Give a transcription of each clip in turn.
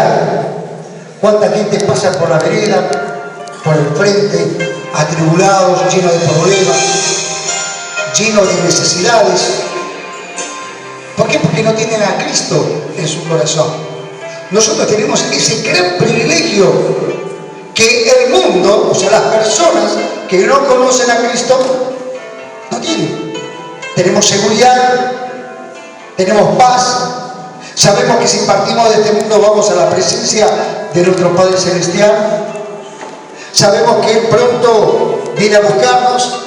celestial. ¿Cuánta gente pasa por la vereda, por el frente, atribulados, llenos de problemas, llenos de necesidades? ¿Por qué? Porque no tienen a Cristo en su corazón. Nosotros tenemos ese gran privilegio que el mundo, o sea, las personas que no conocen a Cristo, no tienen. Tenemos seguridad, tenemos paz, sabemos que si partimos de este mundo vamos a la presencia de nuestro Padre Celestial, sabemos que Él pronto viene a buscarnos,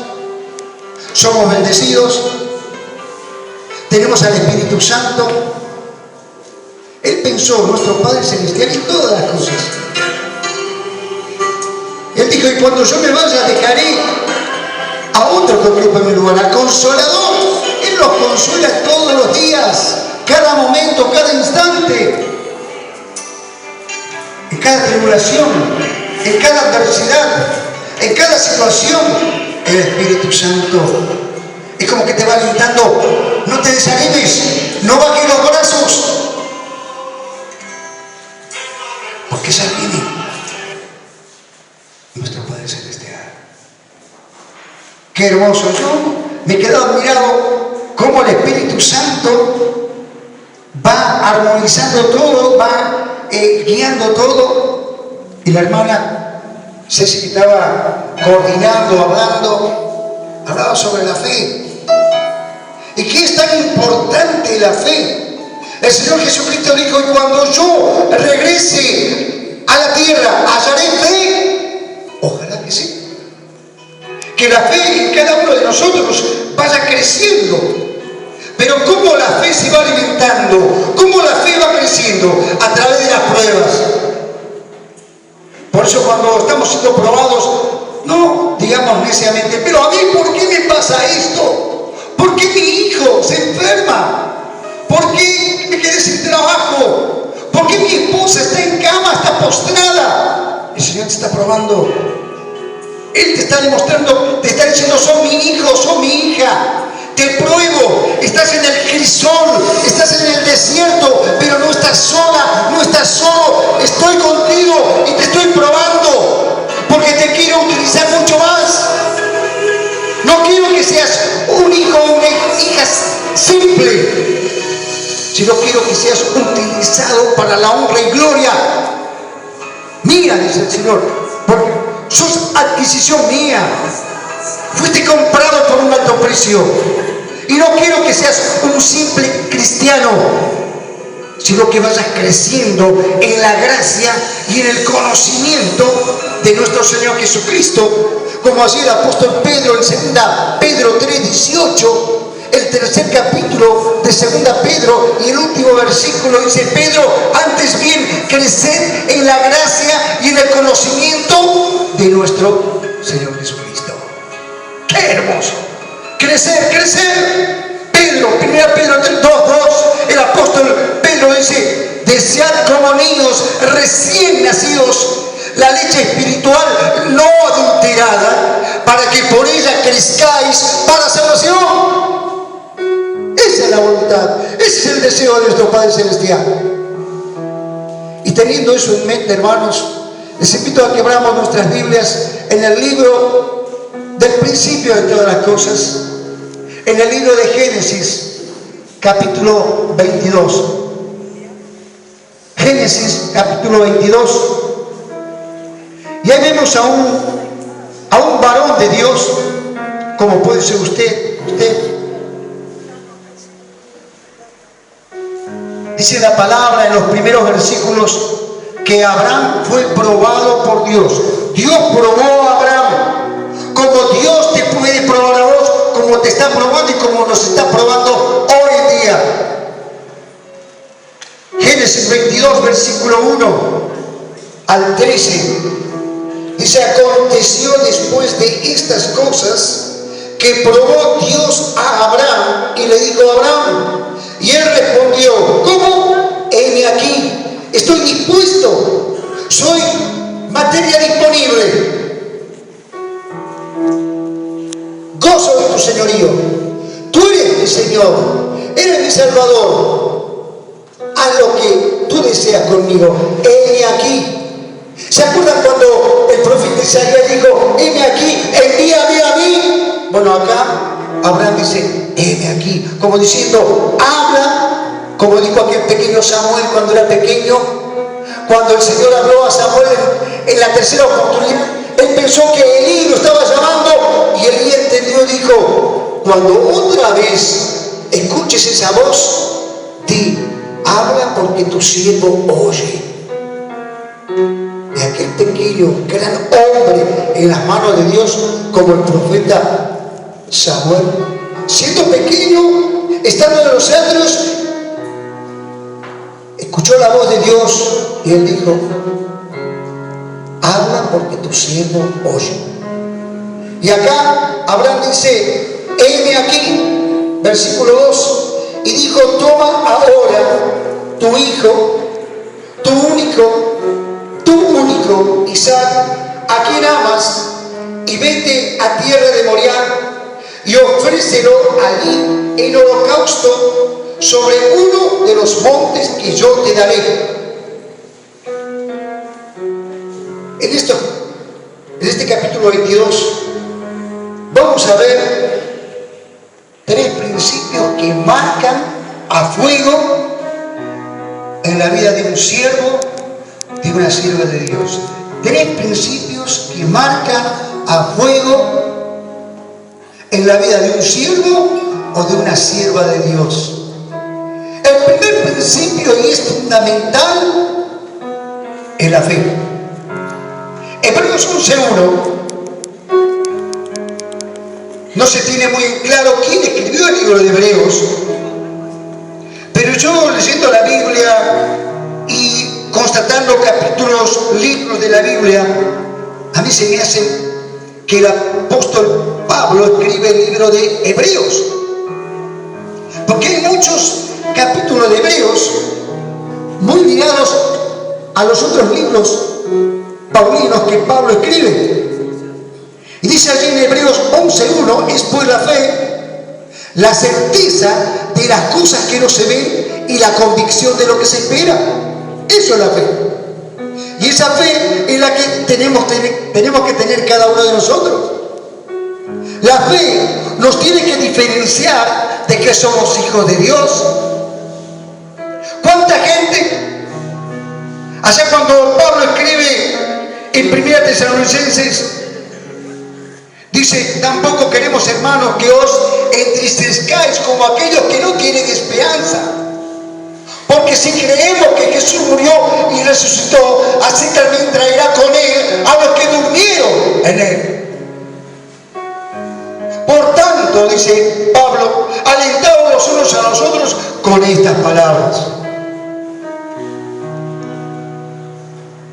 somos bendecidos, tenemos al Espíritu Santo. Él pensó, nuestro Padre Celestial, en todas las cosas. Él dijo, y cuando yo me vaya dejaré a otro que ocupe mi lugar, al Consolador. Él los consuela todos los días, cada momento, cada instante, en cada tribulación, en cada adversidad, en cada situación. El Espíritu Santo es como que te va alentando, no te desanimes, no bajes los brazos, porque ya viene nuestro Padre Celestial. Qué hermoso. Yo me he quedado admirado cómo el Espíritu Santo va armonizando todo, va guiando todo. Y la hermana Ceci estaba coordinando, hablaba sobre la fe. ¿Y qué es tan importante la fe? El Señor Jesucristo dijo, y cuando yo regrese a la tierra, ¿hallaré fe? Ojalá que sí. Que la fe en cada uno de nosotros vaya creciendo. Pero ¿cómo la fe se va alimentando? ¿Cómo la fe va creciendo? A través de las pruebas. Por eso cuando estamos siendo probados, no digamos neciamente, pero a mí, ¿por qué me pasa esto? ¿Por qué mi hijo se enferma? ¿Por qué me quedé sin trabajo? ¿Por qué mi esposa está en cama, está postrada? El Señor te está probando. Él te está demostrando, te está diciendo, sos mi hijo, sos mi hija. Te pruebo, estás en el crisol, estás en el desierto, pero no estás sola, no estás solo. Estoy contigo y te estoy probando, porque te quiero utilizar mucho más. No quiero que seas un hijo o una hija simple, sino quiero que seas utilizado para la honra y gloria mía, dice el Señor, porque sos adquisición mía, fuiste comprado por un alto precio. Y no quiero que seas un simple cristiano, sino que vayas creciendo en la gracia y en el conocimiento de nuestro Señor Jesucristo, como así el apóstol Pedro en 2 Pedro 3:18, el tercer capítulo de 2 Pedro y el último versículo dice, Pedro, antes bien creced en la gracia y en el conocimiento de nuestro Señor Jesucristo. ¡Qué hermoso! Crecer, crecer. Pedro, 1 Pedro 2:2, el apóstol Pedro dice, desead como niños recién nacidos la leche espiritual no adulterada, para que por ella crezcáis para salvación. Esa es la voluntad, ese es el deseo de nuestro Padre Celestial. Y teniendo eso en mente, hermanos, les invito a que abramos nuestras Biblias en el libro del principio de todas las cosas, en el libro de Génesis, capítulo 22. Génesis, capítulo 22. Y ahí vemos a un varón de Dios, como puede ser usted. Dice la palabra en los primeros versículos que Abraham fue probado por Dios. Dios probó a Abraham, como Dios te puede probar a vos, como te está probando y como nos está probando hoy en día. Génesis 22, versículo 1 al 13. Dice, aconteció después de estas cosas que probó Dios a Abraham y le dijo a Abraham, y él respondió, ¿cómo? Heme aquí, estoy dispuesto, soy materia disponible, gozo de tu señorío, tú eres mi Señor, eres mi Salvador, haz lo que tú deseas conmigo. Heme aquí. ¿Se acuerdan cuando el profeta Isaías dijo, heme aquí, envíame a mí? Bueno, acá Abraham dice, heme aquí, como diciendo, habla, como dijo aquel pequeño Samuel cuando era pequeño, cuando el Señor habló a Samuel en la tercera oportunidad. Él pensó que Elí lo estaba llamando y Elí entendió y dijo, cuando otra vez escuches esa voz, di, habla porque tu siervo oye. Y aquel pequeño, gran hombre en las manos de Dios, como el profeta Samuel, siendo pequeño, estando en los atrios, escuchó la voz de Dios y él dijo, habla porque tu siervo oye. Y acá Abraham dice, heme aquí, versículo 2, y dijo, toma ahora tu hijo, tu único Isaac, a quien amas, y vete a tierra de Moriah y ofrécelo allí en holocausto sobre uno de los montes que yo te daré. En este capítulo 22 vamos a ver 3 principios que marcan a fuego en la vida de un siervo, de una sierva de Dios. 3 principios que marcan a fuego en la vida de un siervo o de una sierva de Dios. El primer principio, y es fundamental, es la fe. Hebreos 11:1, no se tiene muy claro quién escribió el libro de Hebreos, pero yo leyendo la Biblia y constatando libros de la Biblia, a mí se me hace que el apóstol Pablo escribe el libro de Hebreos, porque hay muchos capítulos de Hebreos muy ligados a los otros libros paulinos que Pablo escribe. Y dice allí en Hebreos 11:1, es pues la fe, la certeza de las cosas que no se ven y la convicción de lo que se espera. Eso es la fe. Y esa fe es la que tenemos que tener cada uno de nosotros. La fe nos tiene que diferenciar de que somos hijos de Dios. ¿Cuánta gente? Allá cuando Pablo escribe en 1 Tesalonicenses, dice, tampoco queremos, hermanos, que os entristezcáis como aquellos que no tienen esperanza. Porque si creemos que Jesús murió y resucitó, así también traerá con él a los que durmieron en él. Por tanto, dice Pablo, alentaos los unos a los otros con estas palabras,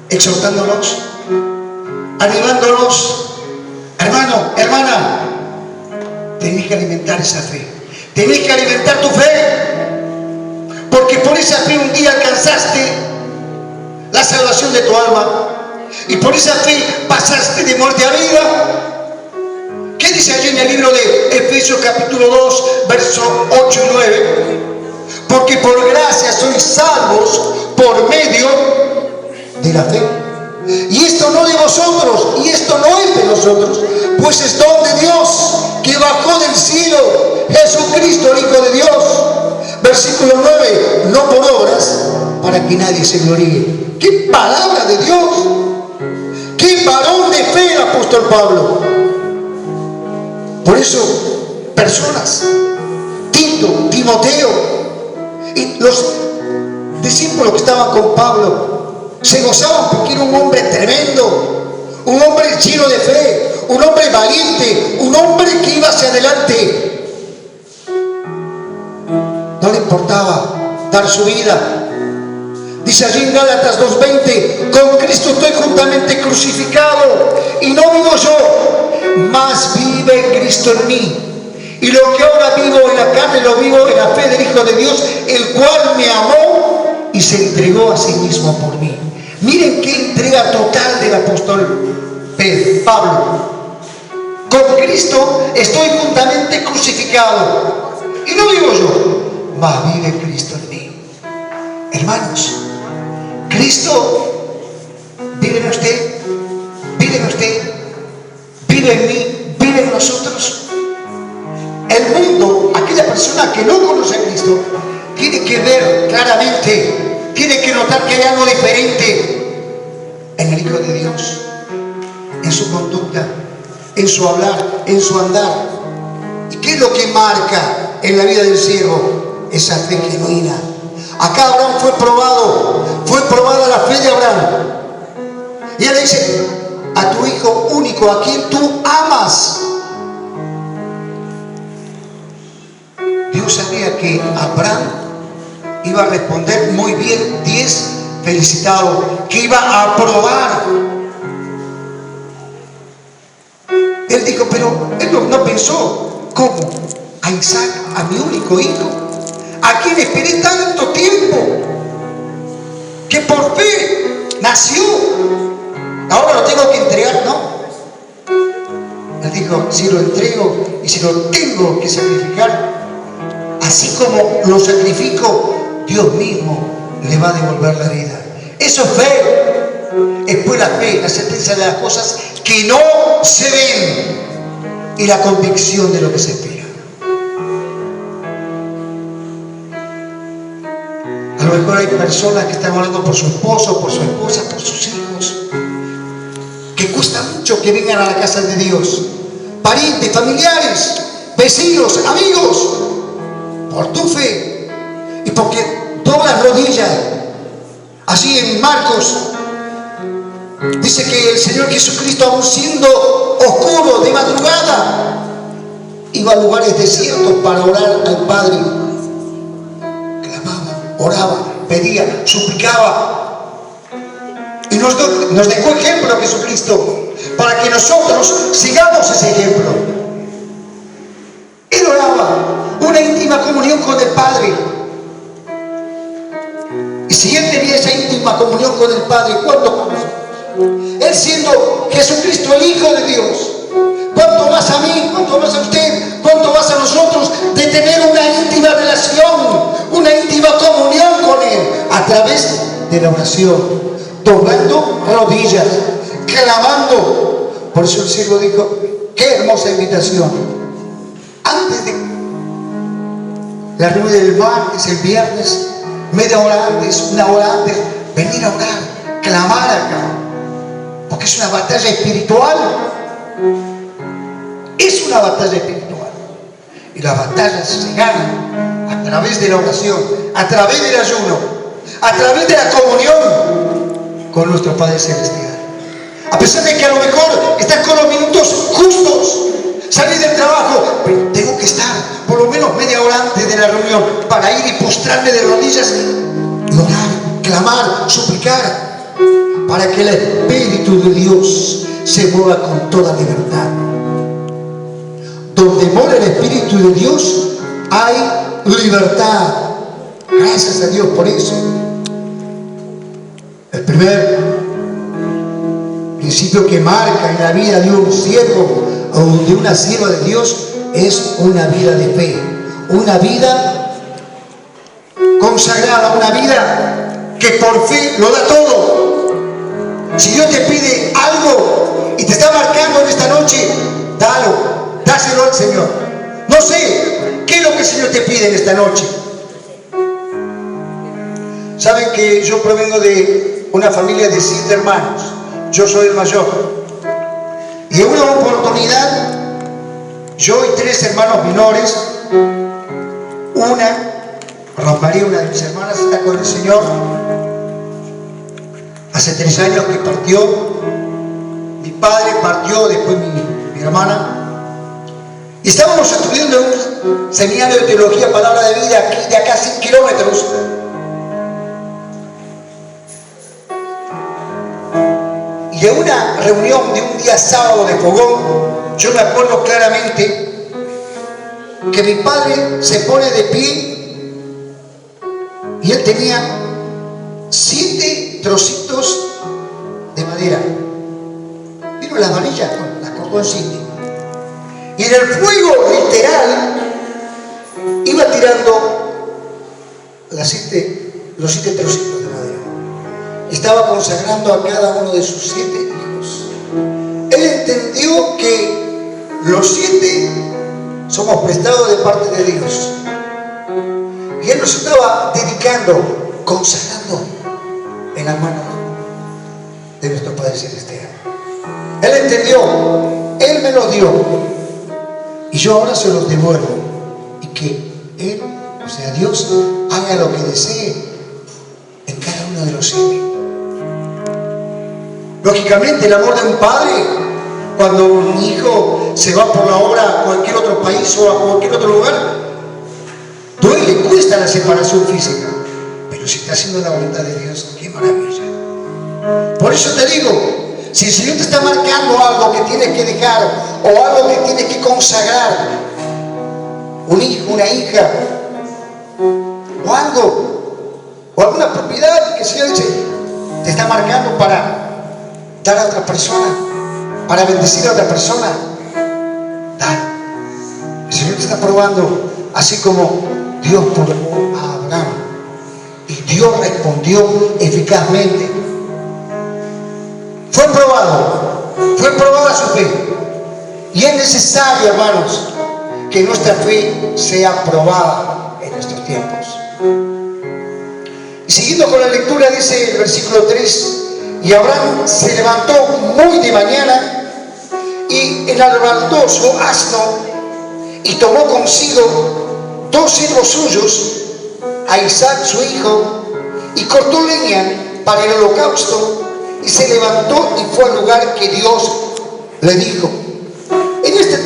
exhortándonos, animándonos. Hermano, hermana, tenés que alimentar esa fe. Tenés que alimentar tu fe. Porque por esa fe un día alcanzaste la salvación de tu alma. Y por esa fe pasaste de muerte a vida. ¿Qué dice allí en el libro de Efesios capítulo 2, versos 8 y 9? Porque por gracia sois salvos por medio de la fe. Y esto no de vosotros, y esto no es de nosotros, pues es don de Dios, que bajó del cielo, Jesucristo, el Hijo de Dios. Versículo 9, no por obras, para que nadie se gloríe. ¡Qué palabra de Dios! ¡Qué varón de fe el apóstol Pablo! Por eso, personas, Tito, Timoteo y los discípulos que estaban con Pablo se gozaban porque era un hombre tremendo, un hombre lleno de fe, un hombre valiente, un hombre que iba hacia adelante. No le importaba dar su vida. Dice allí en Gálatas 2:20, con Cristo estoy juntamente crucificado, y no vivo yo, mas vive Cristo en mí. Y lo que ahora vivo en la carne, lo vivo en la fe del Hijo de Dios, el cual me amó y se entregó a sí mismo por mí. Miren qué entrega total del apóstol Pablo. Con Cristo estoy juntamente crucificado, y no vivo yo, mas vive Cristo en mí. Hermanos, Cristo vive en usted, vive en usted, vive en mí, vive en nosotros. El mundo, aquella persona que no conoce a Cristo, tiene que ver claramente, tiene que notar que hay algo diferente en el Hijo de Dios, en su conducta, en su hablar, en su andar. ¿Y qué es lo que marca en la vida del siervo? Esa fe genuina. Acá Abraham fue probada la fe de Abraham. Y él le dice: a tu hijo único, a quien tú amas. Dios sabía que Abraham iba a responder muy bien, 10 felicitado, que iba a aprobar. Él dijo, pero él no pensó, ¿cómo? A Isaac, a mi único hijo, a quien esperé tanto tiempo, que por fe nació, ahora lo tengo que entregar, ¿no? Él dijo, si lo entrego y si lo tengo que sacrificar, así como lo sacrifico, Dios mismo le va a devolver la vida. Eso es fe. Es pues la fe, la certeza de las cosas que no se ven y la convicción de lo que se espera. A lo mejor hay personas que están orando por su esposo, por su esposa, por sus hijos, que cuesta mucho que vengan a la casa de Dios. Parientes, familiares, vecinos, amigos, por tu fe y porque doblas rodillas. Así en Marcos dice que el Señor Jesucristo, aun siendo oscuro de madrugada, iba a lugares desiertos para orar al Padre. Clamaba, oraba, pedía, suplicaba. Y nos dejó ejemplo Jesucristo para que nosotros sigamos ese ejemplo. Él oraba, una íntima comunión con el Padre. Y si él tenía esa íntima comunión con el Padre, ¿cuánto más nosotros? Él siendo Jesucristo el Hijo de Dios, ¿cuánto más a mí, cuánto más a usted, cuánto más a nosotros de tener una íntima relación, una íntima comunión con Él a través de la oración, doblando rodillas, clamando? Por eso el siervo dijo, qué hermosa invitación. Antes de la reunión del martes, el viernes, media hora antes, una hora antes, venir a orar, clamar acá, porque es una batalla espiritual. Es una batalla espiritual. Y las batallas se ganan a través de la oración, a través del ayuno, a través de la comunión con nuestro Padre Celestial. A pesar de que a lo mejor estás con los minutos justos, salí del trabajo, pero tengo que estar por lo menos media hora antes de la reunión para ir y postrarme de rodillas y orar, clamar, suplicar, para que el Espíritu de Dios se mueva con toda libertad. Donde mora el Espíritu de Dios hay libertad. Gracias a Dios por eso. El primer principio que marca en la vida de un siervo o de una sierva de Dios es una vida de fe, una vida consagrada, una vida que por fe lo da todo. Si Dios te pide algo y te está marcando en esta noche, dáselo al Señor. No sé qué es lo que el Señor te pide en esta noche. Saben que yo provengo de una familia de 7 hermanos. Yo soy el mayor. Y en una oportunidad, yo y 3 hermanos menores, Rosmaría, una de mis hermanas, está con el Señor. Hace 3 años que partió. Mi padre partió, después mi hermana. Y estábamos estudiando un seminario de teología, palabra de vida, aquí de acá 100 kilómetros. Y en una reunión de un día sábado de fogón, yo me acuerdo claramente que mi padre se pone de pie y él tenía 7 trocitos de madera. Vino las varillas, las cortó en 7. Y en el fuego literal iba tirando los 7 trocitos de madera. estaba consagrando a cada uno de sus 7 hijos. Él entendió que los 7 somos prestados de parte de Dios. Y Él nos estaba dedicando, consagrando en la mano de nuestro Padre Celestial. Él entendió, Él me los dio y yo ahora se los devuelvo. Y que Él, o sea Dios, haga lo que desee en cada uno de los 7. Lógicamente el amor de un padre, cuando un hijo se va por la obra a cualquier otro país o a cualquier otro lugar, duele, cuesta la separación física, pero si está haciendo la voluntad de Dios, qué maravilla. Por eso te digo, si el Señor te está marcando algo que tienes que dejar o algo que tienes que consagrar, un hijo, una hija o algo, o alguna propiedad que el Señor dice, te está marcando para dar a otra persona, para bendecir a otra persona, dale. El Señor te está probando, así como Dios probó a Abraham y Dios respondió eficazmente. Fue probada su fe, y es necesario, hermanos, que nuestra fe sea probada en estos tiempos. Y siguiendo con la lectura, dice el versículo 3: y Abraham se levantó muy de mañana y enalbardó su asno y tomó consigo 2 siervos suyos, a Isaac su hijo, y cortó leña para el holocausto, y se levantó y fue al lugar que Dios le dijo. En este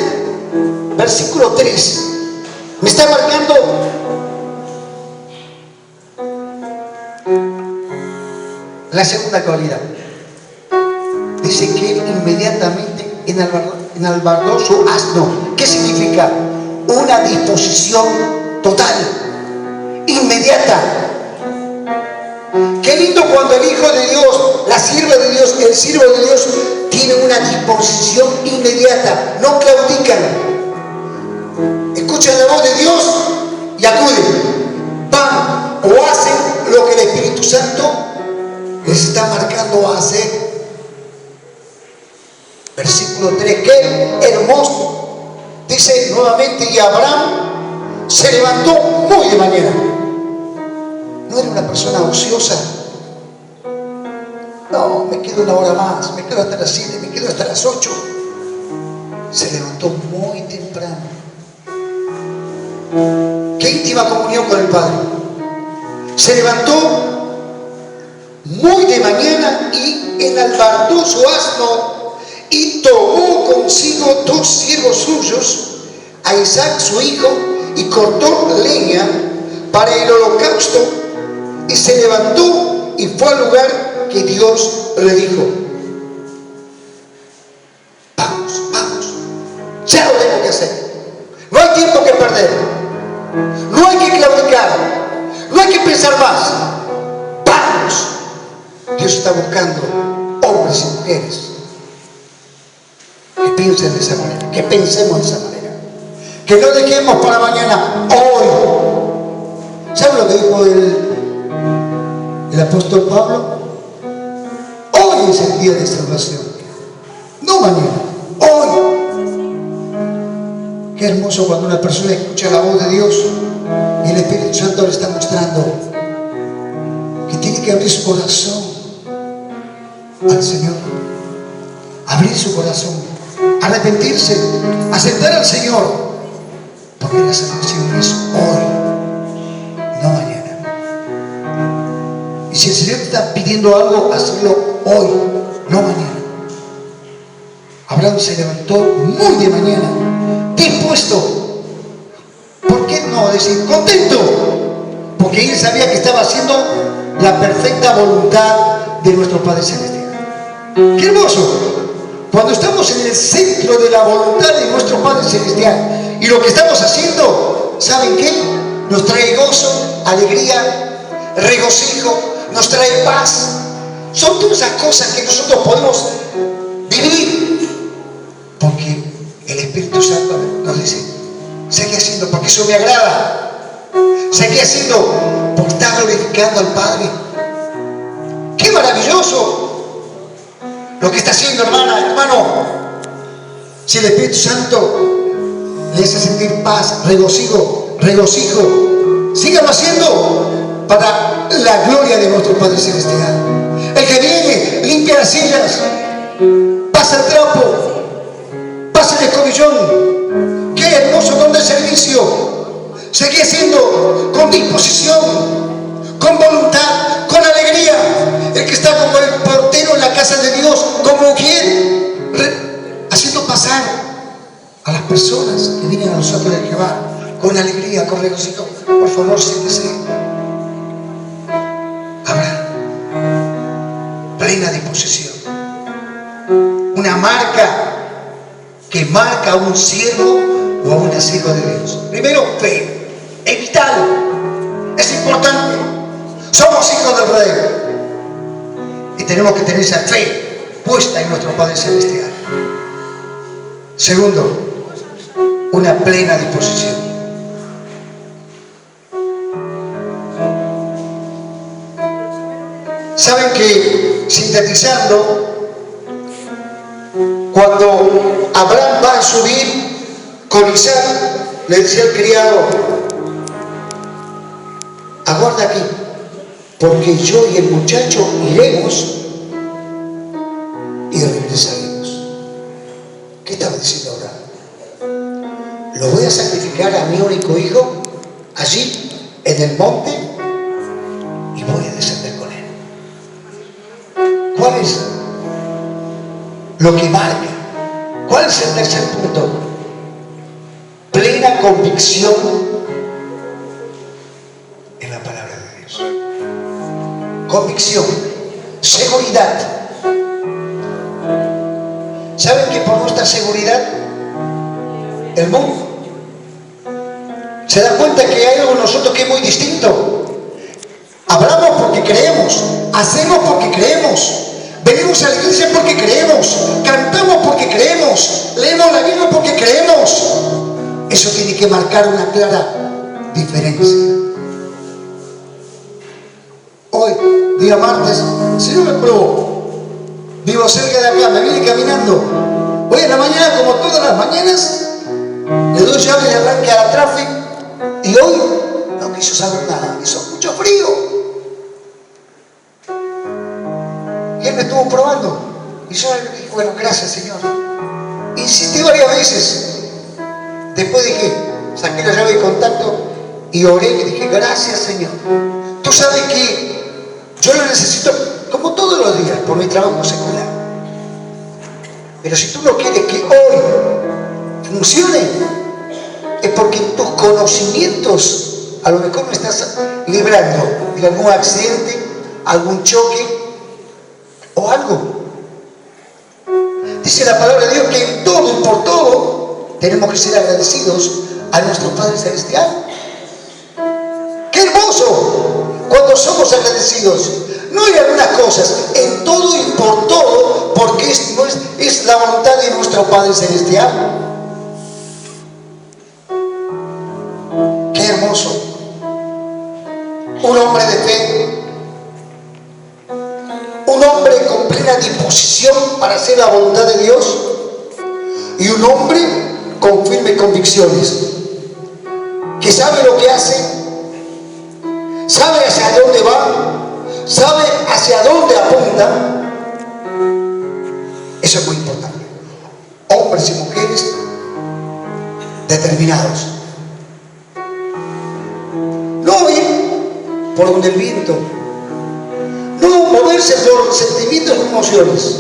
versículo 3 me está marcando la segunda cualidad. Dice que él inmediatamente enalbardó su asno. ¿Qué significa? Una disposición total, inmediata. Qué lindo cuando el Hijo de Dios, la sierva de Dios, el siervo de Dios tiene una disposición inmediata, no claudican, escuchan la voz de Dios y acuden, van o hacen lo que el Espíritu Santo les está marcando a hacer. Versículo 3, qué hermoso. Dice nuevamente: y Abraham se levantó muy de mañana. No era una persona ociosa. No, me quedo una hora más, me quedo hasta las 7, me quedo hasta las 8. Se levantó muy temprano. Qué íntima comunión con el Padre. Se levantó muy de mañana y enalbardó su asno y tomó consigo 2 siervos suyos, a Isaac su hijo, y cortó leña para el holocausto, y se levantó y fue al lugar que Dios le dijo. Vamos, ya lo tengo que hacer. No hay tiempo que perder, no hay que claudicar, no hay que pensar más. Vamos. Dios está buscando hombres y mujeres que piensen de esa manera, que pensemos de esa manera, que no dejemos para mañana, hoy. ¿Saben lo que dijo el apóstol Pablo? Hoy es el día de salvación, no mañana, hoy. Qué hermoso cuando una persona escucha la voz de Dios y el Espíritu Santo le está mostrando que tiene que abrir su corazón al Señor, abrir su corazón, arrepentirse, aceptar al Señor, porque la salvación es hoy, no mañana. Y si el Señor te está pidiendo algo, hazlo hoy, no mañana. Abraham se levantó muy de mañana, dispuesto. ¿Por qué no decir contento? Porque él sabía que estaba haciendo la perfecta voluntad de nuestro Padre Celestial. ¡Qué hermoso! Cuando estamos en el centro de la voluntad de nuestro Padre Celestial y lo que estamos haciendo, ¿saben qué? Nos trae gozo, alegría, regocijo, nos trae paz. Son todas esas cosas que nosotros podemos vivir porque el Espíritu Santo nos dice: seguí haciendo porque eso me agrada, seguí haciendo porque está glorificando al Padre. ¡Qué maravilloso! maravilloso lo que está haciendo, hermana, hermano. Si el Espíritu Santo le hace sentir paz, regocijo, síganlo haciendo para la gloria de nuestro Padre Celestial. El que viene, limpia las sillas, pasa el trapo, pasa el escobillón. Qué hermoso don de servicio. Seguí haciendo con disposición, con voluntad, con alegría. El que está como el portero en la casa de Dios, como mujer, haciendo pasar a las personas que vienen a nosotros de Jehová con alegría, con regocijo. Por favor, siéntese. Habrá plena disposición. Una marca que marca a un siervo o a una sierva de Dios. Primero, fe. Es vital, es importante. Somos hijos del Rey y tenemos que tener esa fe puesta en nuestro Padre Celestial. Segundo, una plena disposición. Saben que, sintetizando, cuando Abraham va a subir con Isaac, le decía al criado: aguarda aquí, porque yo y el muchacho iremos y regresaremos. ¿Qué estaba diciendo Abraham? Lo voy a sacrificar a mi único hijo allí en el monte y voy a descender con él. ¿Cuál es lo que marca? ¿Cuál es el tercer punto? Plena convicción en la palabra de Dios. Convicción, seguridad. ¿Saben que por nuestra seguridad el mundo se da cuenta que hay algo en nosotros que es muy distinto? Hablamos porque creemos, hacemos porque creemos, venimos a la iglesia porque creemos, cantamos porque creemos, leemos la Biblia porque creemos. Eso tiene que marcar una clara diferencia. Hoy, día martes, si yo me pruebo, vivo cerca de acá, me vine caminando. Hoy en la mañana, como todas las mañanas, le doy llave y arranque a la tráfico. Y hoy no quiso saber nada, hizo mucho frío. Y él me estuvo probando. Y yo le dije: bueno, gracias, Señor. Insistí varias veces. Después dije, saqué la llave de contacto y oré y dije: gracias, Señor. Tú sabes que yo lo necesito como todos los días por mi trabajo secular. Pero si tú no quieres que hoy funcione, es porque en tus conocimientos a lo mejor me estás librando de algún accidente, algún choque o algo. Dice la palabra de Dios que en todo y por todo tenemos que ser agradecidos a nuestro Padre Celestial. ¡Qué hermoso! Cuando somos agradecidos, no en algunas cosas, en todo y por todo, porque es la voluntad de nuestro Padre Celestial. ¡Qué hermoso! Un hombre de fe, un hombre con plena disposición para hacer la voluntad de Dios, y un hombre con firmes convicciones, que sabe lo que hace, sabe hacia dónde va, sabe hacia dónde apunta. Eso es muy importante. Hombres y mujeres determinados. No ir por donde el viento, no moverse por sentimientos y emociones,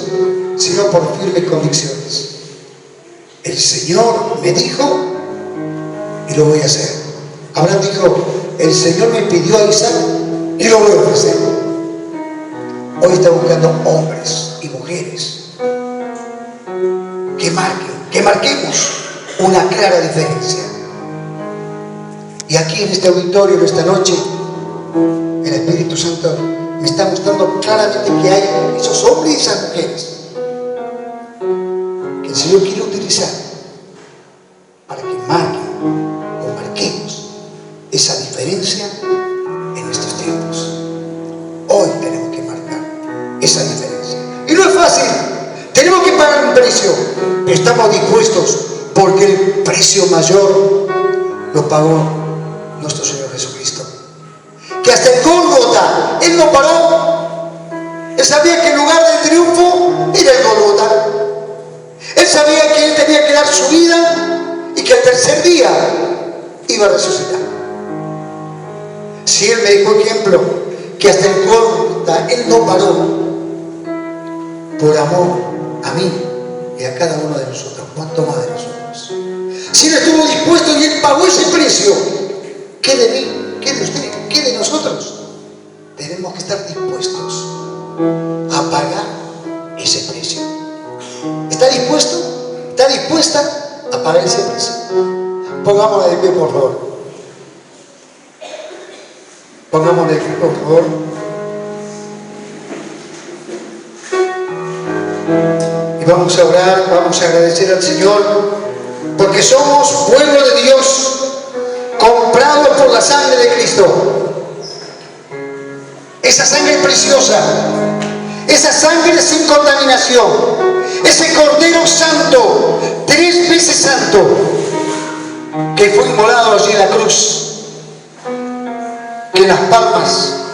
sino por firmes convicciones. El Señor me dijo y lo voy a hacer. Abraham dijo: el Señor me pidió a Isaac y lo voy a ofrecer. Hoy está buscando hombres y mujeres que marquemos una clara diferencia. Y aquí en este auditorio, esta noche, el Espíritu Santo me está mostrando claramente que hay esos hombres y esas mujeres que el Señor quiere utilizar para que marquemos esa diferencia en estos tiempos. Hoy tenemos que marcar esa diferencia. Y no es fácil. Tenemos que pagar un precio. Estamos dispuestos porque el precio mayor lo pagó nuestro Señor Jesucristo. Que hasta el Gólgota, Él no paró. Él sabía que el lugar del triunfo era el Gólgota. Él sabía que Él tenía que dar su vida y que al tercer día iba a resucitar. Si Él me dijo ejemplo que hasta el Gólgota Él no paró por amor a mí y a cada uno de nosotros, ¿cuánto más de nosotros? Si Él estuvo dispuesto y Él pagó ese precio, ¿qué de mí? ¿Qué de usted? ¿Qué de nosotros? Tenemos que estar dispuestos a pagar ese precio. ¿Está dispuesto? ¿Está dispuesta a pagar ese precio? Pongámosla de pie, por favor. Pongámosla de pie, por favor. Y vamos a orar, vamos a agradecer al Señor, porque somos pueblo de Dios, comprados por la sangre de Cristo. Esa sangre preciosa, esa sangre sin contaminación, ese Cordero Santo, 3 veces santo, que fue inmolado allí en la cruz, que en las palmas